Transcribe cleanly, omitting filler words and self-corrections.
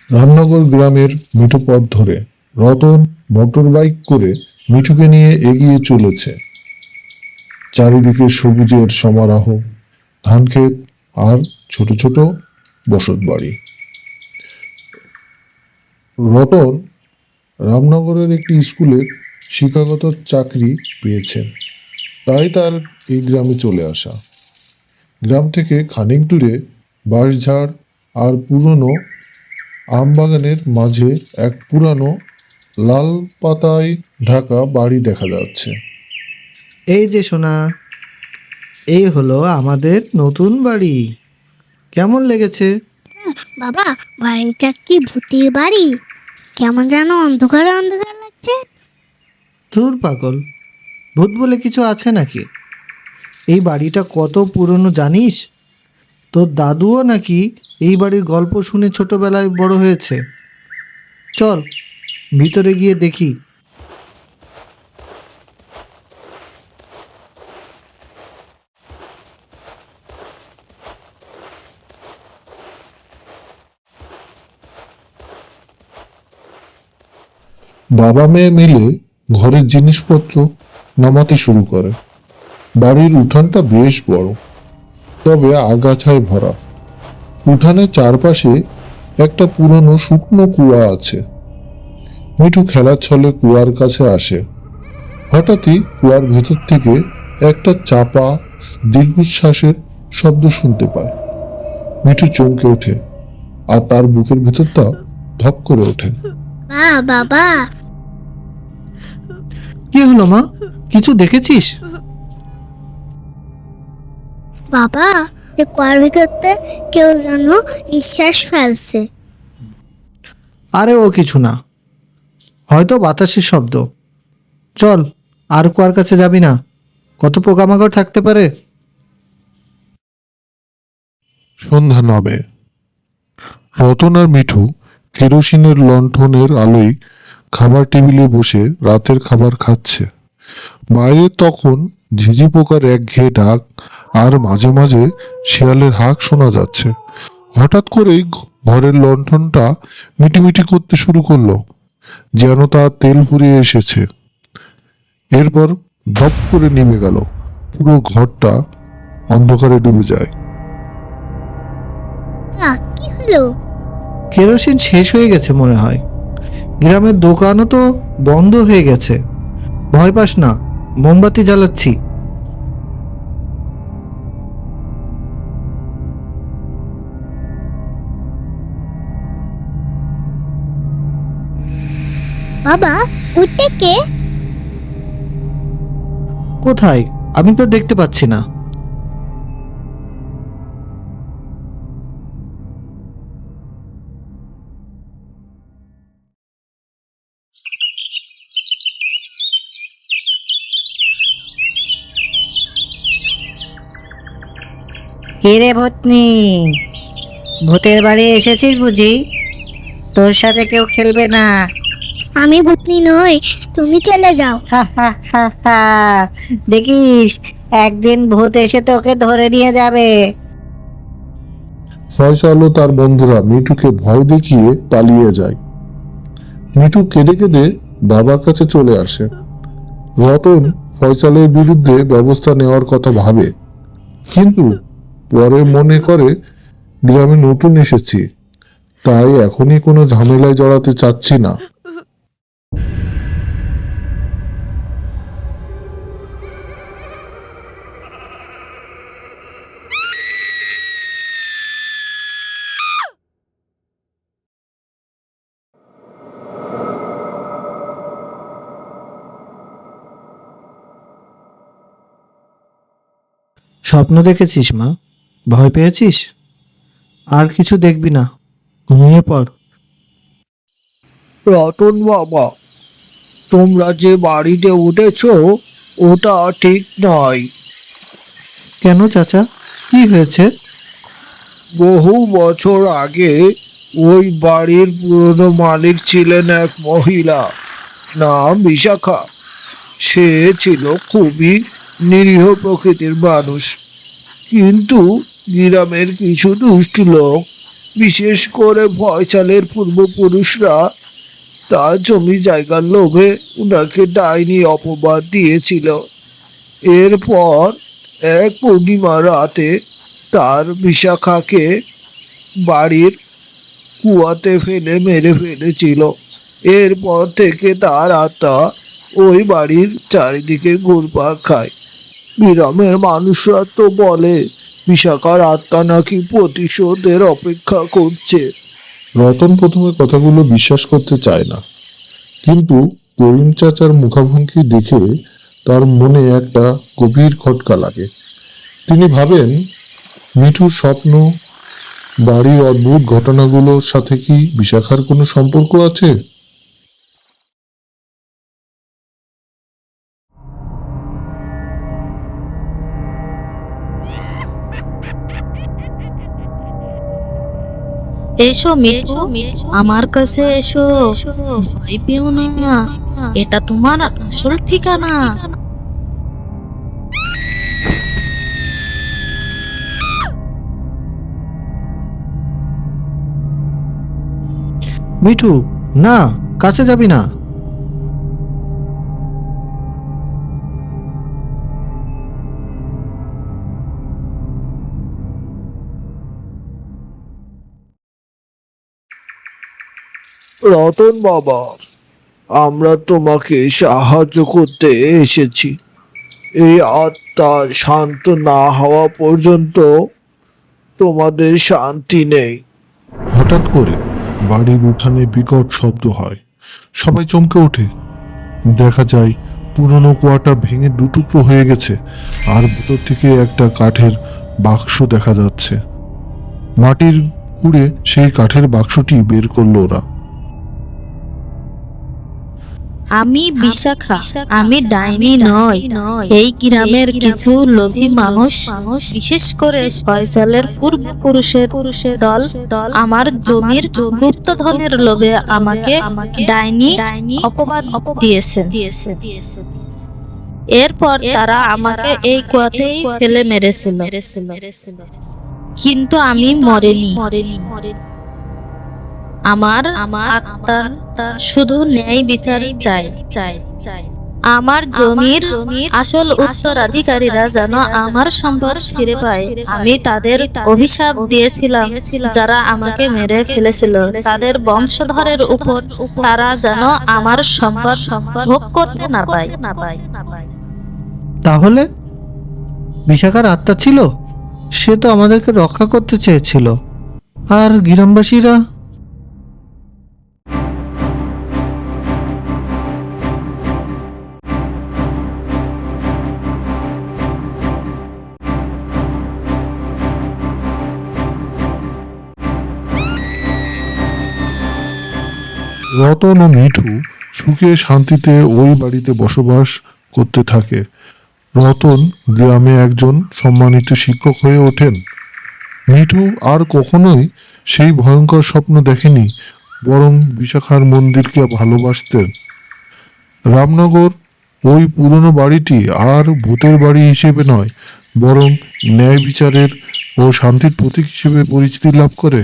রামনগর গ্রামের মিঠু পথ ধরে রতন মোটর বাইক করে মিঠুকে নিয়ে এগিয়ে চলেছে। চারিদিকে সবুজের সমারোহ, ধানক্ষেত আর ছোট ছোট বসত বাড়ি। রতন রামনগরের একটি স্কুলে শিক্ষাগত চাকরি পেয়েছেন, তাই তার এই গ্রামে চলে আসা। গ্রাম থেকে খানিক দূরে বাঁশঝাড় আর পুরনো আমবাগানের মাঝে এক পুরানো লাল পাতায় ঢাকা বাড়ি দেখা যাচ্ছে। এই যে সোনা, এই হলো আমাদের নতুন বাড়ি। কেমন লেগেছে? বাবা, বাড়িটা কি ভূতের বাড়ি? কেমন যেন অন্ধকার অন্ধকার লাগছে। ধুর পাগল, ভূত বলে কিছু আছে নাকি? এই বাড়িটা কত পুরনো জানিস? তোর দাদুও নাকি এই বাড়ির গল্প শুনে ছোটবেলায় বড় হয়েছে। চল ভিতরে গিয়ে দেখি। বাবা মেয়ে মিলে ঘরের জিনিসপত্র নামাতে শুরু করে। বাড়ির উঠানটা বেশ বড়, তবে আগাছায় ভরা। উঠানের চারপাশে একটা পুরনো শুকনো কুয়া আছে। মিঠু খেলার ছলে কুয়ার কাছে আসে। হঠাৎই কুয়ার ভেতর থেকে একটা চাপা দীর্ঘশ্বাসের শব্দ শুনতে পায়। মিঠু চমকে ওঠে আর তার বুকের ভেতরটা ধক করে ওঠে। বাবা, কি হলো মা, কিছু দেখেছিস? বাবা, যে কুয়ার ভিতরতে কেউ যেন নিঃশ্বাস ফেলছে। আরে ও কিছু না, হয়তো বাতাসের শব্দ। চল, আর কুয়ার কাছে যাবি না, কত পোকামাকড় থাকতে পারে। সন্ধ্যা নামে। রতন আর মিঠু কেরোসিনের লণ্ঠনের আলোয় খাবার টেবিলে বসে রাতের খাবার খাচ্ছে। বাইরে তখন ঝিঝি পোকার একঘেয়ে ডাক আর মাঝে মাঝে শিয়ালের হাঁক শোনা যাচ্ছে। হঠাৎ করেই ঘরের লণ্ঠনটা মিটিমিটি করতে শুরু করলো, যেন তার তেল ফুরিয়ে এসেছে। এরপর ধপ করে নেমে গেল। পুরো ঘরটা অন্ধকারে ডুবে যায়। কি হলো? কেরোসিন শেষ হয়ে গেছে মনে হয়। গ্রামের দোকানও তো বন্ধ হয়ে গেছে। ভয় পাস না, মোমবাতি জ্বালাচ্ছি। বাবা, ওটা কে? কোথায়? আমি তো দেখতে পাচ্ছি না। কিরে ভূতনি, ভূতের বাড়ি এসেছিস বুঝি? তোর সাথে কেউ খেলবে না। আমি ভূতনি নই, তুমি চলে যাও। হা হা হা হা, দেখিস একদিন ভূত এসে তোকে ধরে নিয়ে যাবে। ফয়সাল ও তার বন্ধুরা মিঠুকে ভয় দেখিয়ে পালিয়ে যায়। মিঠু কেঁদে কেঁদে বাবার কাছে চলে আসে। রতন ফয়সালের বিরুদ্ধে ব্যবস্থা নেওয়ার কথা ভাবে, কিন্তু পরে মনে করে গ্রামে নতুন এসেছি, তাই এখনই কোনো ঝামেলায় জড়াতে চাচ্ছি না। স্বপ্ন দেখেছিস মা? ভয় পেয়েছিস? আর কিছু দেখবি না, ঘুমিয়ে পড়। রতন বাবা, তোমরা যে বাড়িতে উঠেছ ওটা ঠিক নয়। কেন চাচা, কি হয়েছে? বহু বছর আগে ওই বাড়ির পুরনো মালিক ছিলেন এক মহিলা, নাম বিশাখা। সে ছিল খুবই নিরীহ প্রকৃতির মানুষ, কিন্তু গ্রামের কিছু দুষ্ট লোক বিশেষ করে ফয়সালের পূর্বপুরুষরা তার জমি জায়গার লোভে উনাকে ডাইনি অপবাদ দিয়েছিল। এরপর এক পূর্ণিমা রাতে তার বিশাখাকে বাড়ির কুয়াতে ফেলে মেরে ফেলেছিল। এরপর থেকে তার আত্মা ওই বাড়ির চারিদিকে ঘুরপাক খায়। গ্রামের মানুষরা তো বলে বিশাখার আত্মা নাকি প্রতিশোধের অপেক্ষা করছে। রতন প্রথমে কথাগুলো বিশ্বাস করতে চায় না, কিন্তু করিম চাচার মুখাভঙ্গি দেখে তার মনে একটা গভীর খটকা লাগে। তিনি ভাবেন, মিঠুর স্বপ্ন, বাড়ির অদ্ভুত ঘটনাগুলোর সাথে কি বিশাখার কোনো সম্পর্ক আছে? এসো মিঠু, আমার কাছে এসো, ভয় পেও না, এটা তোমার আসল ঠিকানা। মিঠু, না, কাছে যাবি না। রতন বাবা, আমরা তোমাকে সাহায্য করতে এসেছি। এই আত্মার শান্ত না হওয়া পর্যন্ত তোমাদের শান্তি নেই। হঠাৎ করে বাড়ির উঠানে বিকট শব্দ হয়। সবাই চমকে ওঠে। দেখা যায় পুরনো কুয়াটা ভেঙে দুটুকরো হয়ে গেছে, আর ভেতর থেকে একটা কাঠের বাক্স দেখা যাচ্ছে। মাটির খুঁড়ে সেই কাঠের বাক্সটি বের করলো ওরা। আমি বিশাখা, আমি ডাইনি নই। এই গ্রামের কিছু লোভী মানুষ, বিশেষ করে ফয়সালের পূর্বপুরুষের দল আমার জমির গুপ্তধনের লোভে আমাকে ডাইনি অপবাদ দিয়েছেন। এরপর তারা আমাকে এই কুয়াতেই ফেলে মেরেছিল, কিন্তু আমি মরিনি। আমার আত্মা শুধু ন্যায় বিচার চাই। আমার জমির আসল উত্তরাধিকারীরা যেন আমার সম্পদ ফিরে পায়। আমি তাদের অভিশাপ দিয়েছিলাম, যারা আমাকে মেরে ফেলেছিল, তাদের বংশধরের উপর তারা যেন আমার সম্পদ ভোগ করতে না পায়। তাহলে বিশাখার আত্মা ছিল, সে তো আমাদেরকে রক্ষা করতে চেয়েছিল। আর গ্রামবাসীরা? রতন ও মিঠু সুখে শান্তিতে ওই বাড়িতে বসবাস করতে থাকে। রতন গ্রামে একজন সম্মানিত শিক্ষক হয়ে ওঠেন। মিঠু আর কখনোই সেই ভয়ঙ্কর স্বপ্ন দেখেনি, বরং বিশাখার মন্দিরকে ভালোবাসতেন। রামনগর ওই পুরনো বাড়িটি আর ভূতের বাড়ি হিসেবে নয়, বরং ন্যায় বিচারের ও শান্তির প্রতীক হিসেবে পরিচিতি লাভ করে।